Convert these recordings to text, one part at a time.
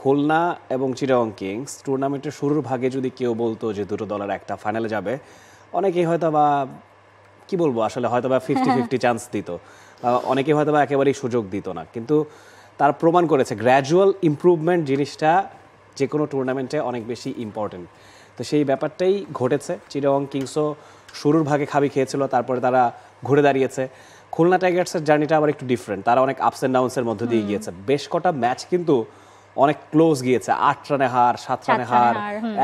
খুলনা এবং চিটাগং কিংস টুর্নামেন্টের শুরুর ভাগে যদি কেউ বলতো যে দুটো দলের একটা ফাইনালে যাবে, অনেকেই হয়তো বা কি বলবো আসলে হয়তো বা 50-50 চান্স দিত, অনেকেই হয়তো বা একেবারেই সুযোগ দিত না। কিন্তু তার প্রমাণ করেছে গ্র্যাজুয়াল ইমপ্রুভমেন্ট জিনিসটা যে কোনো টুর্নামেন্টে অনেক বেশি ইম্পর্টেন্ট। তো সেই ব্যাপারটাই ঘটেছে। চিটাগং কিংসও শুরুর ভাগে খাবি খেয়েছিল, তারপরে তারা ঘুরে দাঁড়িয়েছে। খুলনা টাইগার্সের জার্নিটা আবার একটু ডিফারেন্ট, তারা অনেক আপস অ্যান্ড ডাউনসের মধ্য দিয়ে গিয়েছে। বেশ কটা ম্যাচ কিন্তু অনেক ক্লোজ গিয়েছে, 8 রানে হার, 7 রানে হার,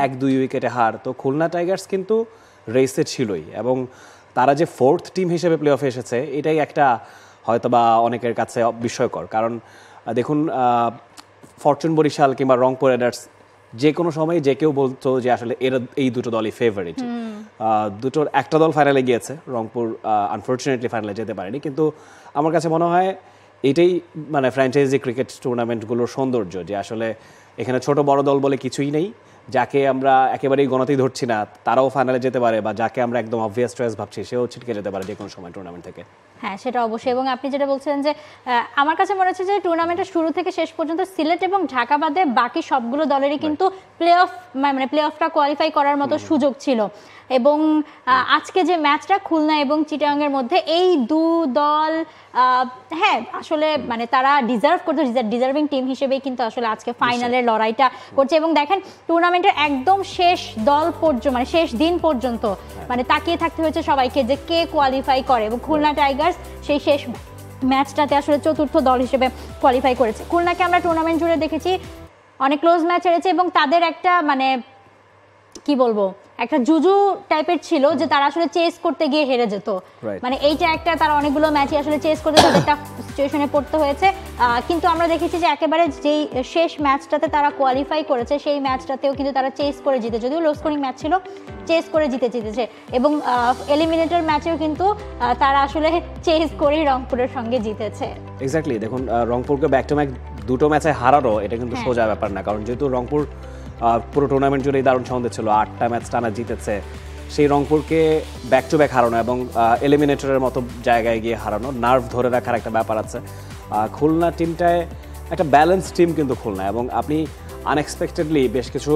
1-2 উইকেটে হার। তো খুলনা টাইগার্স কিন্তু রেসে ছিলই, এবং তারা যে ফোর্থ টিম হিসেবে প্লে অফে এসেছে এটাই একটা হয়তোবা অনেকের কাছে বিস্ময়কর। কারণ দেখুন, ফরচুন বরিশাল কিংবা রংপুর রাইডার্স যে কোনো সময় যে কেউ বলতো যে আসলে এরা এই দুটো দলই ফেভারিট। দুটোর একটা দল ফাইনালে গিয়েছে, রংপুর আনফর্চুনেটলি ফাইনালে যেতে পারেনি। কিন্তু আমার কাছে মনে হয় এটাই মানে ফ্র্যাঞ্চাইজি ক্রিকেট টুর্নামেন্টগুলোর সৌন্দর্য, যে আসলে এখানে ছোট বড় দল বলে কিছুই নেই। যাকে আমরা একেবারেই গণতেই ধরছি না তারাও ফাইনালে যেতে পারে, বা যাকে আমরা একদম অবভিয়াস চয়েস ভাবছি সেও ছিটকে যেতে পারে যে কোনো সময় টুর্নামেন্ট থেকে। হ্যাঁ, সেটা অবশ্যই। এবং আপনি যেটা বলছেন যে আমার কাছে মনে হচ্ছে যে টুর্নামেন্টের শুরু থেকে শেষ পর্যন্ত সিলেট এবং ঢাকা বাদে বাকি সবগুলো দলেরই কিন্তু প্লে অফটা কোয়ালিফাই করার মতো সুযোগ ছিল। এবং আজকে যে ম্যাচটা খুলনা এবং চিটাগাংয়ের মধ্যে, এই দু দল হ্যাঁ আসলে মানে তারা ডিজার্ভ করতো, ডিজার্ভিং টিম হিসেবেই কিন্তু আসলে আজকে ফাইনালের লড়াইটা করছে। এবং দেখেন টুর্নামেন্টের একদম শেষ দল পর্যন্ত মানে শেষ দিন পর্যন্ত মানে তাকিয়ে থাকতে হয়েছে সবাইকে যে কে কোয়ালিফাই করে, এবং খুলনা টাইগার্স সেই শেষ ম্যাচটাতে আসলে চতুর্থ দল হিসেবে কোয়ালিফাই করেছে। খুলনাকে আমরা টুর্নামেন্ট জুড়ে দেখেছি অনেক ক্লোজ ম্যাচ হেরেছে, এবং তাদের একটা মানে কি বলবো একটা জুজু টাইপের ছিল যে তারা আসলে চেস করতে গিয়ে হেরে যেত। মানে এইটা একটা, তারা অনেকগুলো ম্যাচই আসলে চেস করতে তাদের টাফ সিচুয়েশনে পড়তে হয়েছে। কিন্তু আমরা দেখেছি যে একেবারে যেই শেষ ম্যাচটাতে তারা কোয়ালিফাই করেছে সেই ম্যাচটাতেও কিন্তু তারা চেস করে জিতে, যদিও লো স্কোরিং ম্যাচ ছিল, চেস করে জিতেছে। এবং এলিমিনেটর ম্যাচেও কিন্তু তারা আসলে চেস করেই রংপুরের সঙ্গে জিতেছে। এক্স্যাক্টলি, দেখুন রংপুরকে ব্যাক টু ব্যাক দুটো ম্যাচে হারানো এটা কিন্তু সোজা ব্যাপার না। কারণ যেহেতু রংপুর পুরো টুর্নামেন্ট জুড়েই দারুণ ছন্দে ছিল, 8টা ম্যাচ টানা জিতেছে, সেই রংপুরকে ব্যাক টু ব্যাক হারানো এবং এলিমিনেটরের মতো জায়গায় গিয়ে হারানো, নার্ভ ধরে রাখার একটা ব্যাপার আছে। খুলনা টিমটায় একটা ব্যালেন্স টিম কিন্তু খুলনা, এবং আপনি আনএক্সপেক্টেডলি বেশ কিছু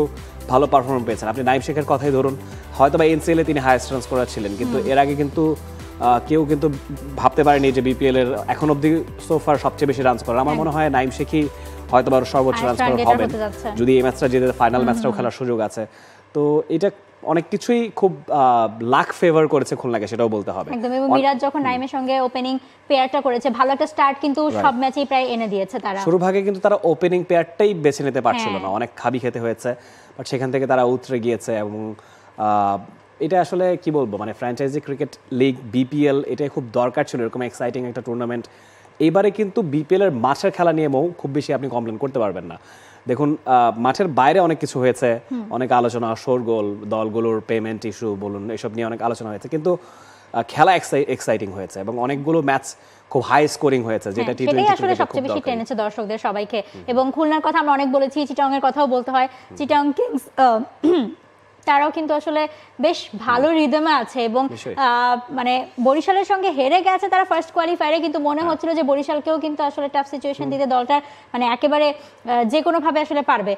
ভালো পারফরমেন্স পেয়েছেন। আপনি নাইম শেখের কথাই ধরুন, হয়তো বা এনসিএলে তিনি হাইয়েস্ট রান স্কোরার ছিলেন, কিন্তু এর আগে কিন্তু কেউ কিন্তু ভাবতে পারেনি যে বিপিএল এর এখন অব্দি সোফার সবচেয়ে বেশি রান স্কোরার। আমার মনে হয় নাইম শেখই হয়তো বা সর্বোচ্চ রান স্কোরার হবেন যদি এই ম্যাচটা জিতে ফাইনাল ম্যাচটাও খেলার সুযোগ আছে। তো এটা অনেক কিছুই খুব লাক ফেভার করেছে খুলনাকে, সেটাও বলতে হবে। একদম। এবং মিরাজ যখন নাইমের সঙ্গে ওপেনিং পেয়ারটা করেছে, ভালো একটা স্টার্ট কিন্তু সব ম্যাচেই প্রায় এনে দিয়েছে তারা। শুরু ভাগে কিন্তু তারা ওপেনিং পেয়ারটাই বেছে নিতে পারছিল না, অনেক খাবি খেতে হয়েছে, বাট সেখান থেকে তারা উতরে গিয়েছে। এবং এটা আসলে কি বলবো, মানে ফ্র্যাঞ্চাইজি ক্রিকেট লিগ বিপিএল এটাই খুব দরকার ছিল, এরকম এক্সাইটিং একটা টুর্নামেন্ট। এইবারে কিন্তু বিপিএল এর মাঠের খেলা নিয়ে খুব বেশি আপনি কমপ্লেন করতে পারবেন না। দেখুন মাঠের বাইরে অনেক কিছু হয়েছে, অনেক আলোচনা, শোরগোল, দলগুলোর পেমেন্ট ইস্যু বলুন, এসব নিয়ে অনেক আলোচনা হয়েছে, কিন্তু খেলা এক্সাইটিং হয়েছে এবং অনেকগুলো ম্যাচ খুব হাই স্কোরিং হয়েছে, যেটা টি20 আসলে সবচেয়ে বেশি টেনেছে দর্শকদের সবাইকে। এবং খুলনার কথা আমরা অনেক বলেছি, চিটাগং এর কথাও বলতে হয়। চিটাগং কিংস তারাও কিন্তু আসলে বেশ ভালো রিদমে আছে, এবং মানে বরিশালের সঙ্গে হেরে গেছে তারা ফার্স্ট কোয়ালিফায়ারে, কিন্তু মনে হচ্ছিল যে বরিশালকেও কিন্তু আসলে টাফ সিচুয়েশন দিতে দলটার মানে একেবারে যে কোনো ভাবে আসলে পারবে।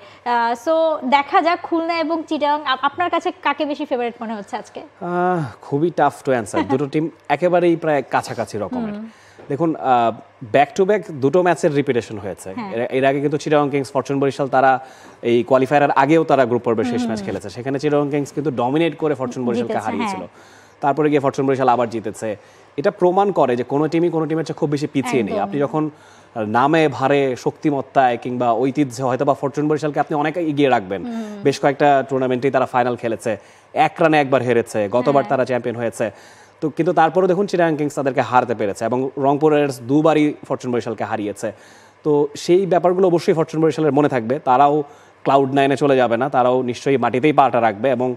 সো দেখা যাক খুলনা এবং চিটাগং, আপনার কাছে কাকে বেশি ফেভারিট মনে হচ্ছে আজকে? খুবই টাফ টু অ্যান্সার, দুটো টিম একেবারেই প্রায় কাছাকাছি রকমের। দেখুন ব্যাক টু ব্যাক দুটো ম্যাচের রিপিটেশন হয়েছে। এর আগে কিন্তু চিটাগং কিংস ফরচুন বরিশাল তারা এই কোয়ালিফায়ারের আগেও তারা গ্রুপ পর্বের শেষ ম্যাচ খেলেছে, সেখানে চিটাগং কিংস কিন্তু ডমিনেট করে ফরচুন বরিশালকে হারিয়েছিল। তারপরে গিয়ে ফরচুন বরিশাল আবার জিতেছে। এটা প্রমাণ করে যে কোনো টিমই কোনো টিমের চেয়ে খুব বেশি পিছিয়ে নেই। আপনি যখন নামে ভারে শক্তিমত্তায় কিংবা ঐতিহ্যে হয়তো বা ফরচুন বরিশালকে আপনি অনেক এগিয়ে রাখবেন। বেশ কয়েকটা টুর্নামেন্টেই তারা ফাইনাল খেলেছে, 1 রানে একবার হেরেছে, গতবার তারা চ্যাম্পিয়ন হয়েছে। তো কিন্তু তারপরে দেখুন চিটাগং কিংস তাদেরকে হারাতে পেরেছে, এবং রংপুর রাইডার্স দুবারই ফরচুন বরিশালকে হারিয়েছে। তো সেই ব্যাপারগুলো অবশ্যই ফরচুন বরিশালের মনে থাকবে, তারাও ক্লাউড 9-এ চলে যাবে না, তারাও নিশ্চয়ই মাটিতেই পাটা রাখবে। এবং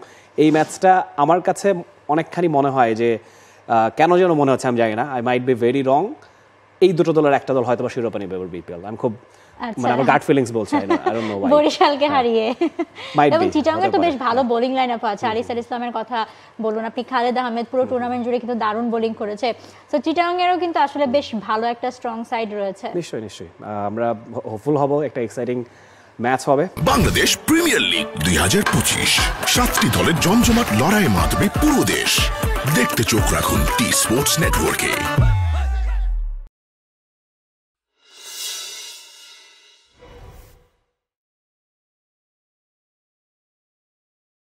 এই ম্যাচটা আমার কাছে অনেকখানি মনে হয় যে কেন যেন মনে হচ্ছে, আমি জানি না, I might be very wrong, এই দুটো দলের একটা দল হয়তো বা শিরোপা নিবে বিপিএল। আমি খুব মানে আমার গাট ফিলিংস বলছে, আই ডোন্ট নো হোয়াই, বরিশালকে হারিয়ে। এবং চিটাগং এর তো বেশ ভালো বোলিং লাইনআপ আছে, আলিসার ইসলামের কথা বলুন আপনি, খালেদ আহমেদ পুরো টুর্নামেন্ট জুড়ে কিন্তু দারুণ বোলিং করেছে। সো চিটাগং এরও কিন্তু আসলে বেশ ভালো একটা স্ট্রং সাইড রয়েছে। নিশ্চয়ই আমরা হোপফুল হব একটা এক্সাইটিং ম্যাচ হবে। বাংলাদেশ প্রিমিয়ার লিগ 2025, 7টি দলের জমজমাট লড়াই মাতবে পুরো দেশ। দেখতে চোখ রাখুন টি স্পোর্টস নেটওয়ার্কে।